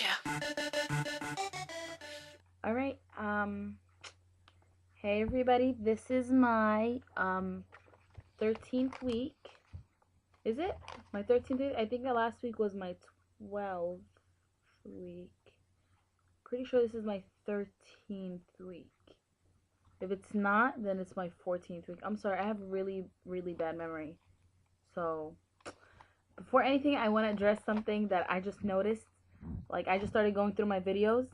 Yeah. All right. Hey everybody, this is my 13th week. Is it? My 13th week? I think the last week was my 12th week. Pretty sure this is my 13th week. If it's not, then it's my 14th week. I'm sorry, I have really, really bad memory. So, before anything, I want to address something that I just noticed. Like, I just started going through my videos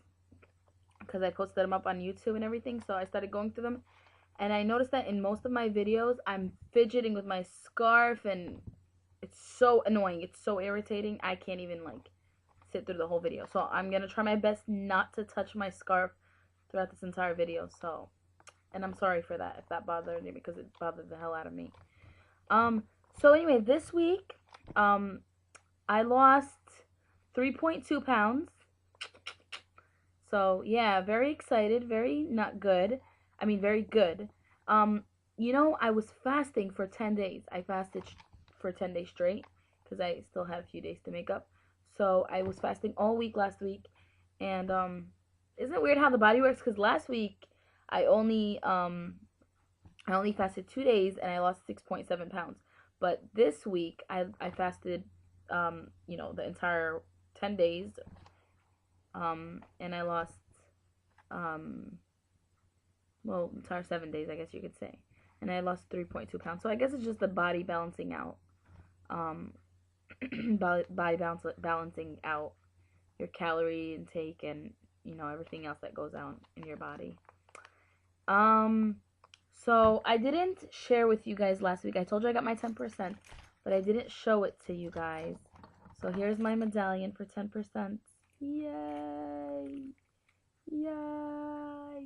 because I posted them up on YouTube and everything. So, I started going through them. And I noticed that in most of my videos, I'm fidgeting with my scarf, and it's so annoying. It's so irritating. I can't even, like, sit through the whole video. So, I'm going to try my best not to touch my scarf throughout this entire video. So, and I'm sorry for that if that bothered you, because it bothered the hell out of me. Um, so anyway, this week, I lost 3.2 pounds. So yeah, very excited, very not good. I mean, very good. Um, I was fasting for 10 days. I fasted for 10 days straight because I still had a few days to make up. So I was fasting all week last week, and isn't it weird how the body works? Because last week I only um I only fasted 2 days and I lost 6.7 pounds. But this week I fasted the entire 10 days, and I lost um well, entire 7 days, I guess you could say. And I lost 3.2 pounds. So I guess it's just the body balancing out. Um, balancing out your calorie intake and everything else that goes out in your body. Um, so I didn't share with you guys last week. I told you I got my 10%, but I didn't show it to you guys. So here's my medallion for 10%. Yay! Yay!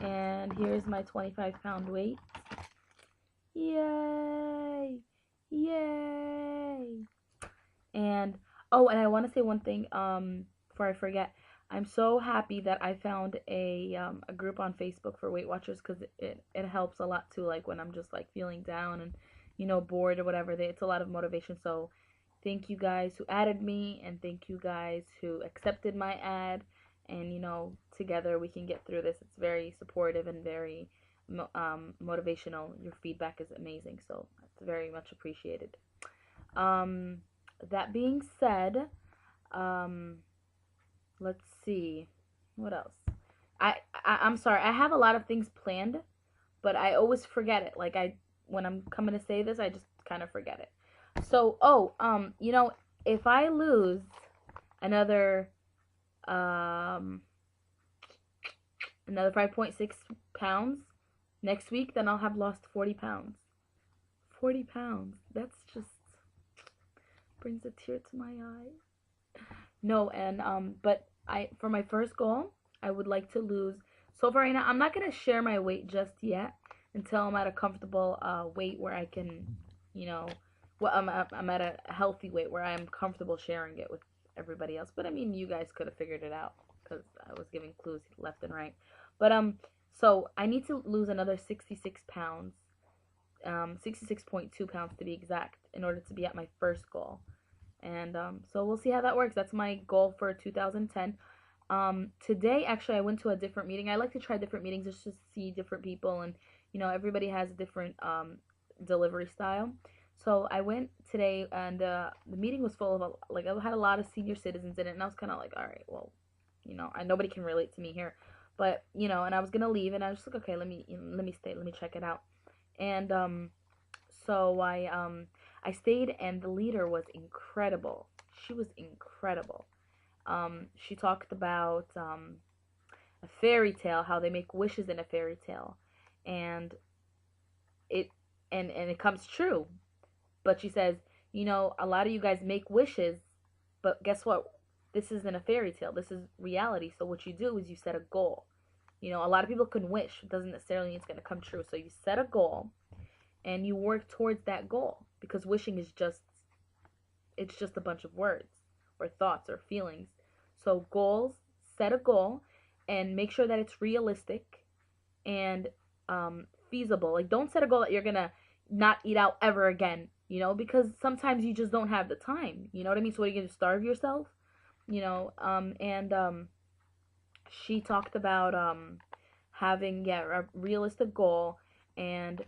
And here's my 25-pound weight. Yay! Yay! And and I want to say one thing before I forget. I'm so happy that I found a group on Facebook for Weight Watchers, because it helps a lot too. Like when I'm just like feeling down and bored or whatever, it's a lot of motivation. So thank you guys who added me, and thank you guys who accepted my ad. And together we can get through this. It's very supportive and very motivational. Your feedback is amazing, so it's very much appreciated. Um, that being said, um, let's see, what else. I'm sorry. I have a lot of things planned, but I always forget it. Like when I'm coming to say this, I just kind of forget it. So, if I lose another um another 5.6 pounds next week, then I'll have lost 40 pounds. 40 pounds. That's just brings a tear to my eye. No, and but I for my first goal, I would like to lose. So for right now, I'm not gonna share my weight just yet until I'm at a comfortable weight where I can, you know, I'm at a healthy weight where I'm comfortable sharing it with everybody else. But I mean, you guys could have figured it out because I was giving clues left and right. But so I need to lose another 66 pounds, 66.2 pounds to be exact, in order to be at my first goal. And so we'll see how that works. That's my goal for 2010. Today, actually, I went to a different meeting. I like to try different meetings just to see different people, and everybody has a different delivery style. So I went today, and the meeting was full of like I had a lot of senior citizens in it, and I was kind of like, all right, well, nobody can relate to me here, but and I was gonna leave, and I was just like, okay, let me stay, let me check it out, and so I stayed, and the leader was incredible. She was incredible. She talked about a fairy tale, how they make wishes in a fairy tale, and it and it comes true. But she says, a lot of you guys make wishes, but guess what? This isn't a fairy tale. This is reality. So what you do is you set a goal. A lot of people can wish. It doesn't necessarily mean it's going to come true. So you set a goal and you work towards that goal, because wishing is just a bunch of words or thoughts or feelings. So goals, set a goal and make sure that it's realistic and feasible. Like, don't set a goal that you're gonna not eat out ever again. because sometimes you just don't have the time, you know what I mean? So what are you going to starve yourself? And she talked about having, a realistic goal and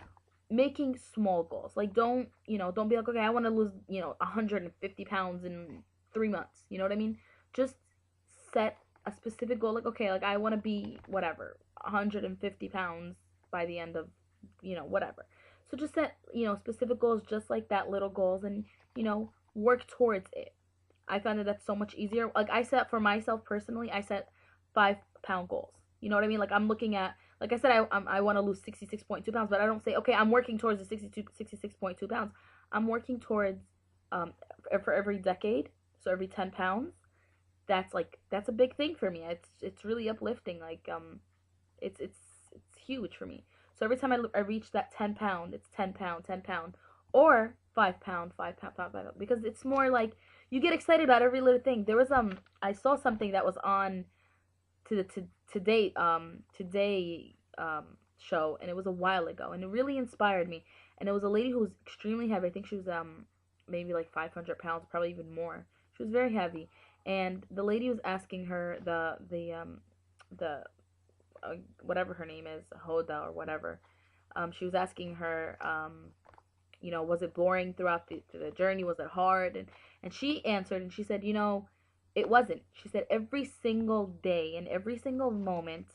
making small goals. Like, don't be like, okay, I want to lose, 150 pounds in 3 months. You know what I mean? Just set a specific goal. Like, okay, like I want to be whatever, 150 pounds by the end of, whatever. So just set, specific goals, just like that, little goals, and, work towards it. I found that that's so much easier. Like, I set for myself personally, I set 5 pound goals. You know what I mean? Like, I'm looking at, like I said, I want to lose 66.2 pounds, but I don't say, okay, I'm working towards the 66.2 pounds. I'm working towards, for every decade, so every 10 pounds. That's a big thing for me. It's really uplifting. Like, it's huge for me. So every time I reach that 10 pound, it's 10 pound, 10 pound, or 5 pound, 5 pound, 5 pound, because it's more like you get excited about every little thing. There was I saw something that was on to the today show, and it was a while ago, and it really inspired me. And it was a lady who was extremely heavy. I think she was maybe like 500 pounds, probably even more. She was very heavy, and the lady was asking her, the whatever her name is, Hoda or whatever. She was asking her, was it boring throughout the journey? Was it hard? And she answered, and she said, it wasn't. She said every single day and every single moment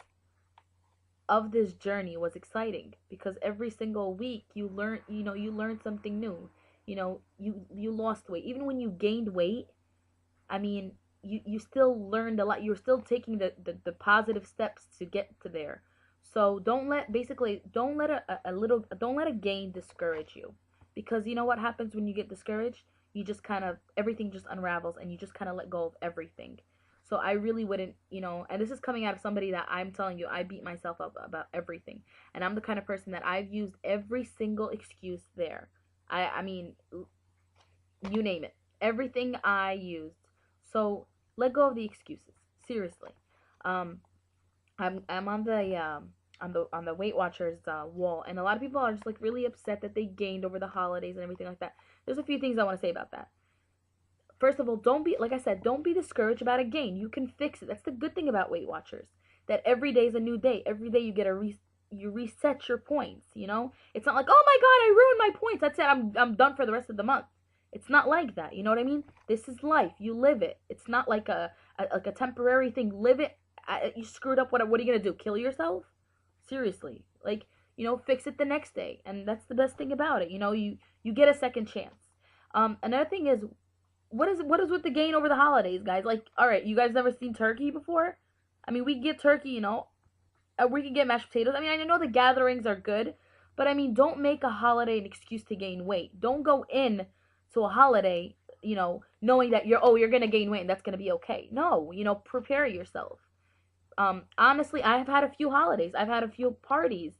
of this journey was exciting, because every single week you learned something new. You lost weight. Even when you gained weight, I mean, you still learned a lot. You're still taking the positive steps to get to there. So don't let a gain discourage you, because you know what happens when you get discouraged? You just kind of, everything just unravels, and you just kind of let go of everything. So I really wouldn't, and this is coming out of somebody that, I'm telling you, I beat myself up about everything. And I'm the kind of person that I've used every single excuse there. I mean, you name it. Everything I used. So let go of the excuses. Seriously. I'm on the Weight Watchers wall, and a lot of people are just like really upset that they gained over the holidays and everything like that. There's a few things I want to say about that. First of all, like I said, don't be discouraged about a gain. You can fix it. That's the good thing about Weight Watchers. That every day is a new day. Every day you get you reset your points. It's not like, oh my God, I ruined my points. That's it. I'm done for the rest of the month. It's not like that. You know what I mean? This is life. You live it. It's not like a temporary thing. Live it. You screwed up. What are you gonna do? Kill yourself? Seriously. Like, fix it the next day. And that's the best thing about it. You get a second chance. Another thing is, what is with the gain over the holidays, guys? Like, all right, you guys never seen turkey before? I mean, we get turkey, we can get mashed potatoes. I mean, I know the gatherings are good, but I mean, don't make a holiday an excuse to gain weight. Don't go in to a holiday, knowing that you're gonna gain weight and that's gonna be okay. No, prepare yourself. Honestly, I have had a few holidays. I've had a few parties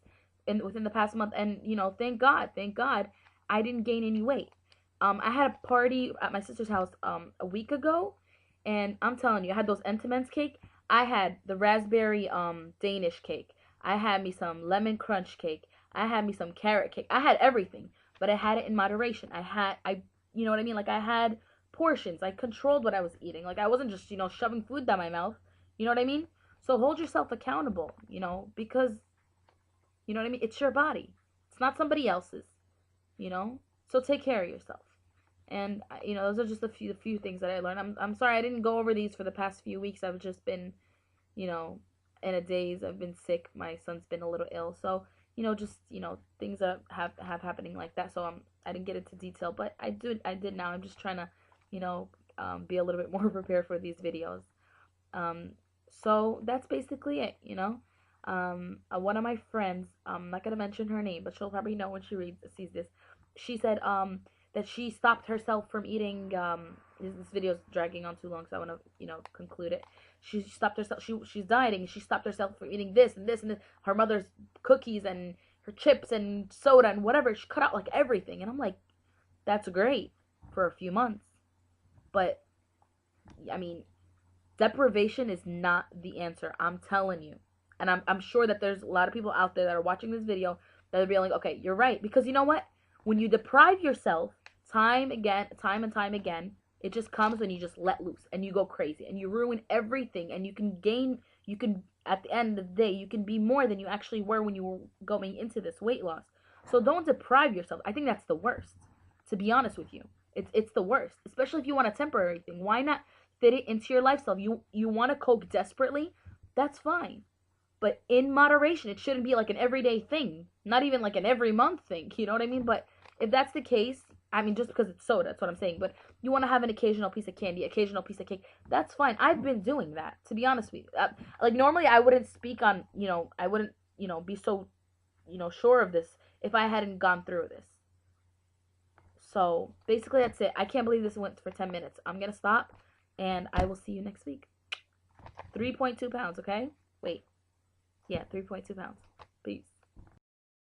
within the past month, and thank God, I didn't gain any weight. I had a party at my sister's house a week ago, and I'm telling you, I had those Entenmann's cake. I had the raspberry Danish cake. I had me some lemon crunch cake. I had me some carrot cake. I had everything, but I had it in moderation. You know what I mean? Like, I had portions. I controlled what I was eating. Like, I wasn't just, shoving food down my mouth. You know what I mean? So hold yourself accountable, because, you know what I mean? It's your body. It's not somebody else's, So take care of yourself. And, those are just a few things that I learned. I'm sorry I didn't go over these for the past few weeks. I've just been, in a daze. I've been sick. My son's been a little ill. So, things that have happening like that. So I didn't get into detail, but I did now. I'm just trying to, be a little bit more prepared for these videos. So that's basically it, one of my friends, I'm not going to mention her name, but she'll probably know when she sees this. She said, that she stopped herself from eating, this video is dragging on too long, so I want to, conclude it. She stopped herself, she's dieting, and she stopped herself from eating this and this and this, her mother's cookies and her chips and soda and whatever. She cut out like everything, and I'm like, that's great for a few months, but, I mean, deprivation is not the answer. I'm telling you. And I'm sure that there's a lot of people out there that are watching this video that are being like, okay, you're right. Because you know what? When you deprive yourself, time and time again. It just comes when you just let loose and you go crazy and you ruin everything, and you can, at the end of the day, you can be more than you actually were when you were going into this weight loss. So don't deprive yourself. I think that's the worst, to be honest with you. It's the worst, especially if you want a temporary thing. Why not fit it into your lifestyle? You want to cope desperately, that's fine. But in moderation, it shouldn't be like an everyday thing, not even like an every month thing. You know what I mean? But if that's the case, I mean, just because it's soda, that's what I'm saying. But you want to have an occasional piece of candy, occasional piece of cake, that's fine. I've been doing that, to be honest with you. Like, normally I wouldn't speak on, I wouldn't, be so, sure of this if I hadn't gone through this. So basically, that's it. I can't believe this went for 10 minutes. I'm going to stop, and I will see you next week. 3.2 pounds, okay? Wait. Yeah, 3.2 pounds. Peace.